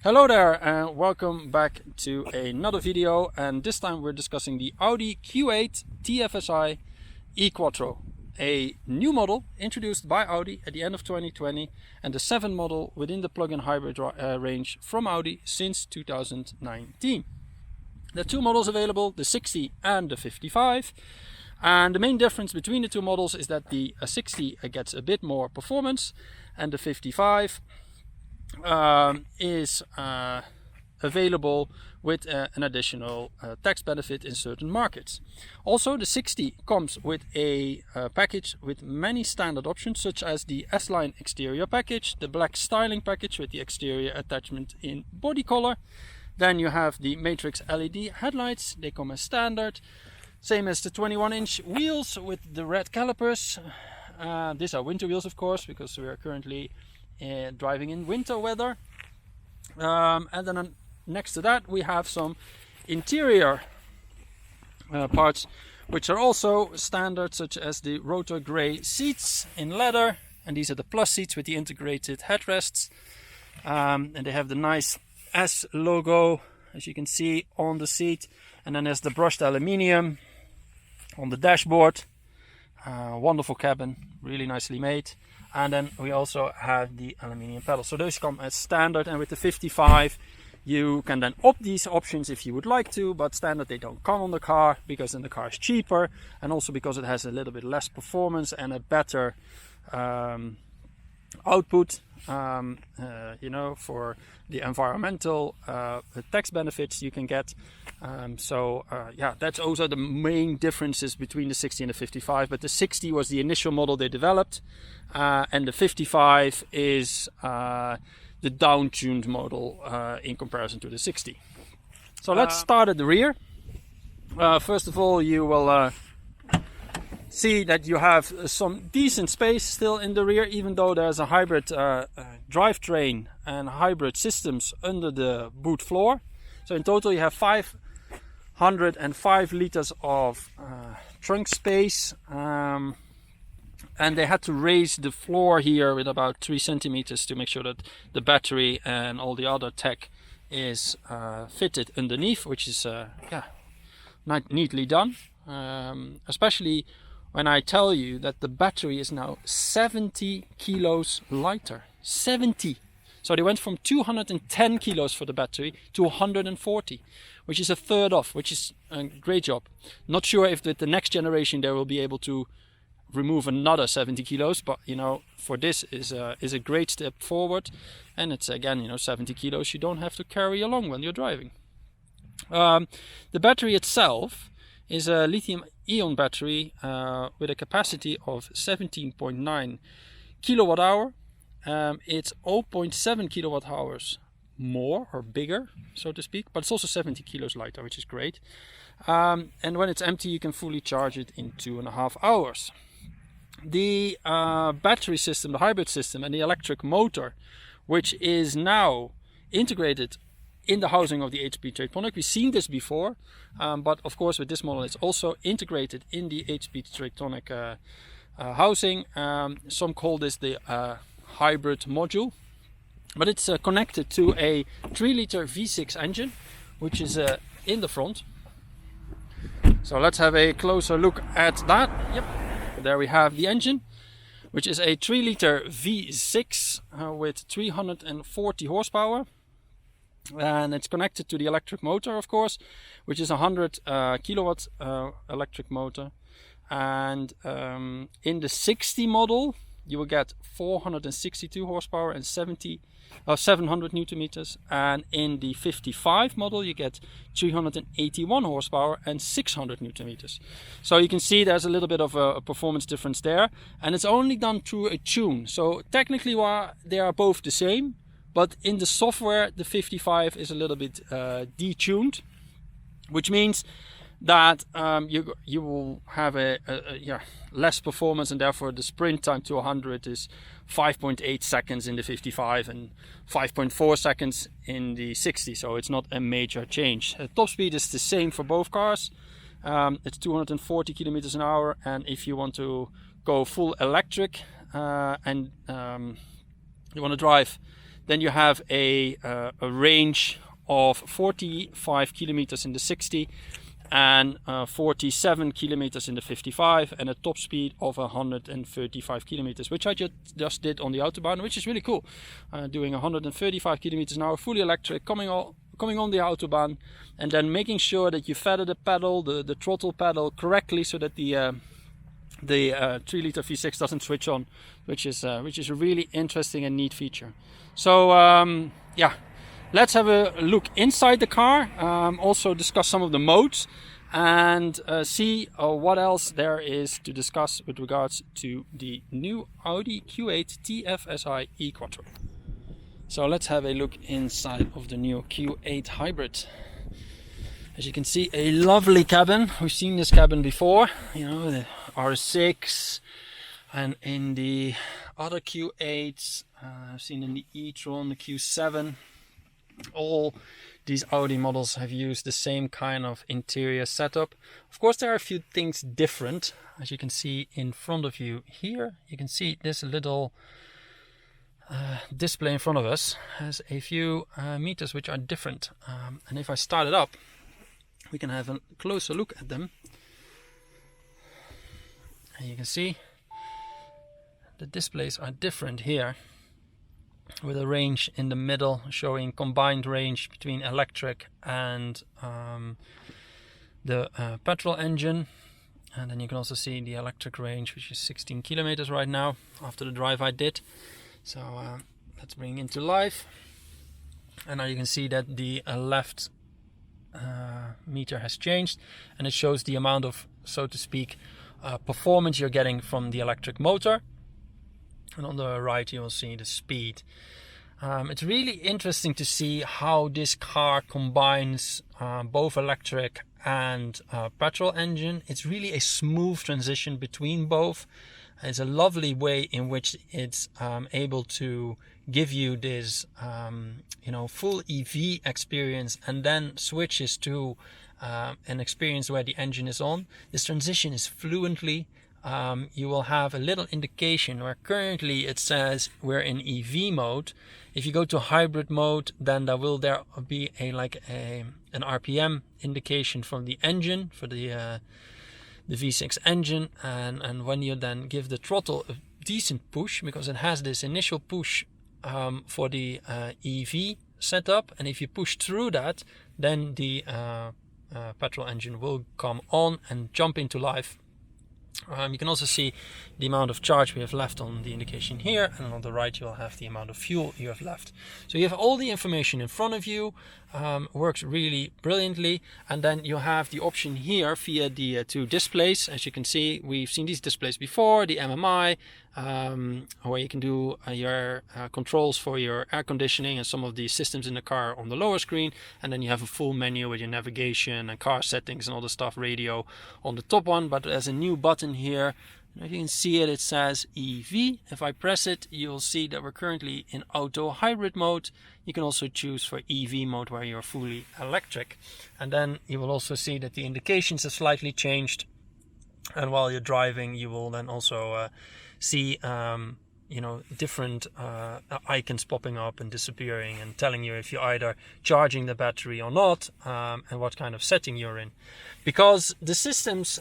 Hello there and welcome back to another video, and this time we're discussing the Audi Q8 TFSI e-Quattro, a new model introduced by Audi at the end of 2020 and the 7th model within the plug-in hybrid range from Audi since 2019. There are two models available, the 60 and the 55, and the main difference between the two models is that the 60 gets a bit more performance and the 55 is available with an additional tax benefit in certain markets. Also, the 60 comes with a package with many standard options, such as the S-Line exterior package, the black styling package with the exterior attachment in body color. Then you have the Matrix LED headlights, they come as standard. Same as the 21-inch wheels with the red calipers. These are winter wheels, of course, because we are currently driving in winter weather. And then next to that we have some interior parts which are also standard, such as the rotor grey seats in leather, and these are the plus seats with the integrated headrests, and they have the nice S logo, as you can see, on the seat, and then there's the brushed aluminium on the dashboard. Wonderful cabin, really nicely made. And then we also have the aluminium pedals. So those come as standard, and with the 55 you can then opt these options if you would like to, but standard they don't come on the car, because then the car is cheaper, and also because it has a little bit less performance and a better output, for the environmental tax benefits you can get. Those are the main differences between the 60 and the 55. But the 60 was the initial model they developed, and the 55 is the down-tuned model in comparison to the 60. So let's start at the rear. First of all, you will see that you have some decent space still in the rear, even though there's a hybrid drivetrain and hybrid systems under the boot floor. So in total you have 505 liters of trunk space, and they had to raise the floor here with about 3 centimeters to make sure that the battery and all the other tech is fitted underneath, which is neatly done, especially when I tell you that the battery is now 70 kilos lighter. 70! So they went from 210 kilos for the battery to 140, which is a third off, which is a great job. Not sure if with the next generation they will be able to remove another 70 kilos, but for this is a great step forward. And it's again, 70 kilos you don't have to carry along when you're driving. The battery itself is a lithium-ion battery with a capacity of 17.9 kilowatt hour. It's 0.7 kilowatt hours more or bigger, so to speak, but it's also 70 kilos lighter, which is great. And when it's empty, you can fully charge it in 2.5 hours. The battery system, the hybrid system, and the electric motor, which is now integrated in the housing of the HP Tractronic. We've seen this before, but of course with this model it's also integrated in the HP Tractronic housing. Some call this the hybrid module, but it's connected to a 3-liter V6 engine, which is in the front. So let's have a closer look at that. Yep, there we have the engine, which is a 3-liter V6 with 340 horsepower. And it's connected to the electric motor, of course, which is a 100 kilowatt electric motor. And in the 60 model you will get 462 horsepower and 700 newton meters, and in the 55 model you get 381 horsepower and 600 newton meters. So you can see there's a little bit of a performance difference there, and it's only done through a tune. So technically they are both the same, but in the software the 55 is a little bit detuned, which means that you will have a less performance, and therefore the sprint time to 100 is 5.8 seconds in the 55 and 5.4 seconds in the 60. So it's not a major change. Top speed is the same for both cars. It's 240 kilometers an hour, and if you want to go full electric and you want to drive Then you have a range of 45 kilometers in the 60 and 47 kilometers in the 55, and a top speed of 135 kilometers, which I just did on the Autobahn, which is really cool. Doing 135 kilometers an hour, fully electric, coming on the Autobahn, and then making sure that you feather the pedal, the throttle pedal correctly, so that the 3-liter V6 doesn't switch on, which is a really interesting and neat feature. So yeah, let's have a look inside the car, also discuss some of the modes, and see what else there is to discuss with regards to the new Audi Q8 TFSI e-quattro. So let's have a look inside of the new Q8 hybrid. As you can see, a lovely cabin. We've seen this cabin before, you know, the R6, and in the other Q8s, I've seen in the e-tron, the Q7. All these Audi models have used the same kind of interior setup. Of course, there are a few things different. As you can see in front of you here, you can see this little display in front of us has a few meters which are different. And if I start it up, we can have a closer look at them. And you can see the displays are different here, with a range in the middle showing combined range between electric and the petrol engine. And then you can also see the electric range, which is 16 kilometers right now after the drive I did. So let's bring it into life. And now you can see that the left meter has changed, and it shows the amount of, so to speak, performance you're getting from the electric motor. And on the right you will see the speed. It's really interesting to see how this car combines both electric and petrol engine. It's really a smooth transition between both. It's a lovely way in which it's able to give you this full EV experience, and then switches to an experience where the engine is on. This transition is fluently. You will have a little indication where currently it says we're in EV mode. If you go to hybrid mode, then there will be an RPM indication from the engine for the V6 engine, and when you then give the throttle a decent push, because it has this initial push for the EV setup, and if you push through that, then the petrol engine will come on and jump into life. You can also see the amount of charge we have left on the indication here, and on the right you'll have the amount of fuel you have left. So you have all the information in front of you. Works really brilliantly. And then you have the option here via the two displays. As you can see, we've seen these displays before, the MMI, where you can do your controls for your air conditioning and some of the systems in the car on the lower screen, and then you have a full menu with your navigation and car settings and all the stuff, radio on the top one. But there's a new button here. If you can see it, it says EV. If I press it, you'll see that we're currently in auto hybrid mode. You can also choose for EV mode, where you're fully electric. And then you will also see that the indications have slightly changed. And while you're driving, you will then also see different icons popping up and disappearing, and telling you if you're either charging the battery or not, and what kind of setting you're in. Because the systems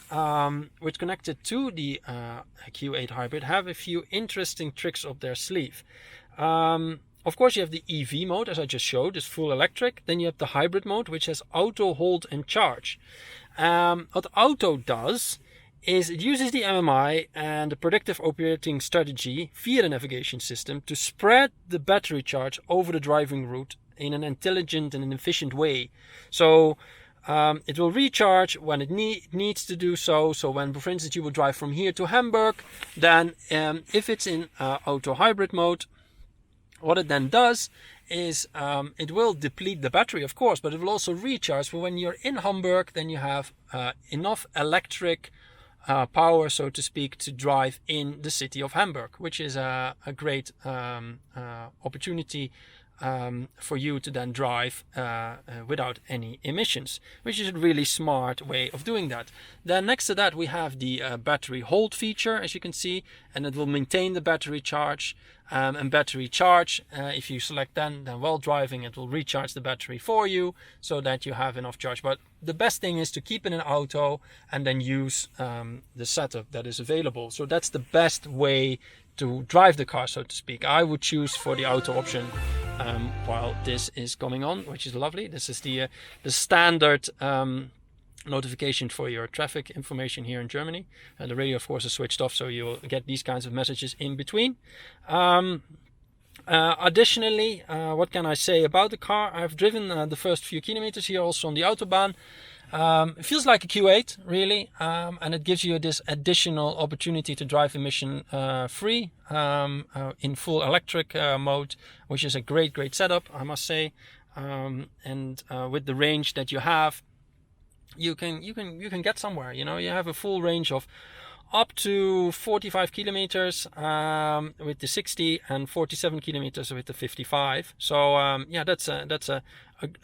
which connected to the Q8 hybrid have a few interesting tricks up their sleeve. Of course, you have the EV mode, as I just showed, is full electric. Then you have the hybrid mode, which has auto, hold and charge. What auto does is it uses the MMI and the predictive operating strategy via the navigation system to spread the battery charge over the driving route in an intelligent and an efficient way. So it will recharge when it needs to do so. So when, for instance, you will drive from here to Hamburg, then if it's in auto hybrid mode, what it then does is it will deplete the battery, of course, but it will also recharge. For when you're in Hamburg, then you have enough electric power, so to speak, to drive in the city of Hamburg, which is a great opportunity for you to then drive without any emissions, which is a really smart way of doing that. Then next to that we have the battery hold feature, as you can see, and it will maintain the battery charge. And battery charge, if you select then while driving it will recharge the battery for you so that you have enough charge. But the best thing is to keep it in auto and then use the setup that is available. So that's the best way to drive the car, so to speak. I would choose for the auto option while this is going on, which is lovely. This is the standard notification for your traffic information here in Germany, and the radio of course is switched off, so you'll get these kinds of messages in between. Additionally, what can I say about the car? I've driven the first few kilometers here also on the Autobahn. It feels like a Q8 really, and it gives you this additional opportunity to drive emission free in full electric mode, which is a great setup, I must say. And with the range that you have, you can get somewhere. You know, you have a full range of up to 45 kilometers with the 60 and 47 kilometers with the 55. So yeah, that's a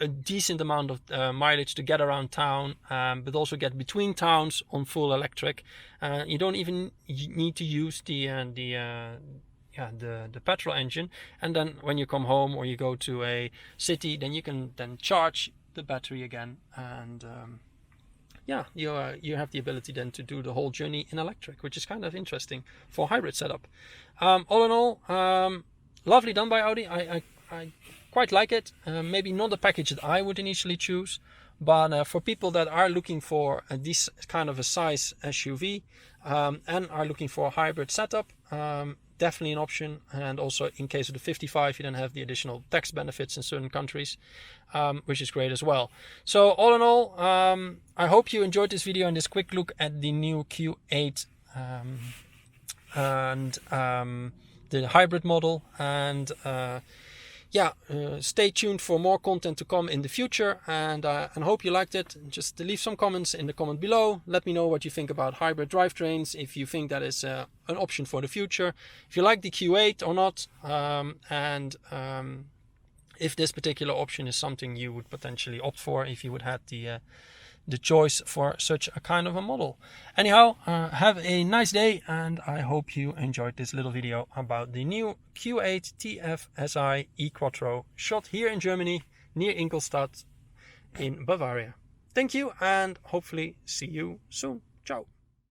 decent amount of mileage to get around town, but also get between towns on full electric. You don't even need to use the petrol engine, and then when you come home or you go to a city, then you can then charge the battery again, and yeah, you have the ability then to do the whole journey in electric, which is kind of interesting for hybrid setup. All in all, lovely done by Audi. I quite like it. Maybe not the package that I would initially choose, but for people that are looking for this kind of a size SUV and are looking for a hybrid setup, definitely an option. And also in case of the 55, you then have the additional tax benefits in certain countries, which is great as well. So all in all, I hope you enjoyed this video and this quick look at the new Q8 and the hybrid model. And yeah, stay tuned for more content to come in the future, and hope you liked it. Just leave some comments in the comment below. Let me know what you think about hybrid drivetrains, if you think that is an option for the future, if you like the Q8 or not, and if this particular option is something you would potentially opt for if you would have the choice for such a kind of a model. Anyhow, have a nice day, and I hope you enjoyed this little video about the new Q8 TFSI e-Quattro shot here in Germany near Ingolstadt in Bavaria. Thank you, and hopefully see you soon. Ciao.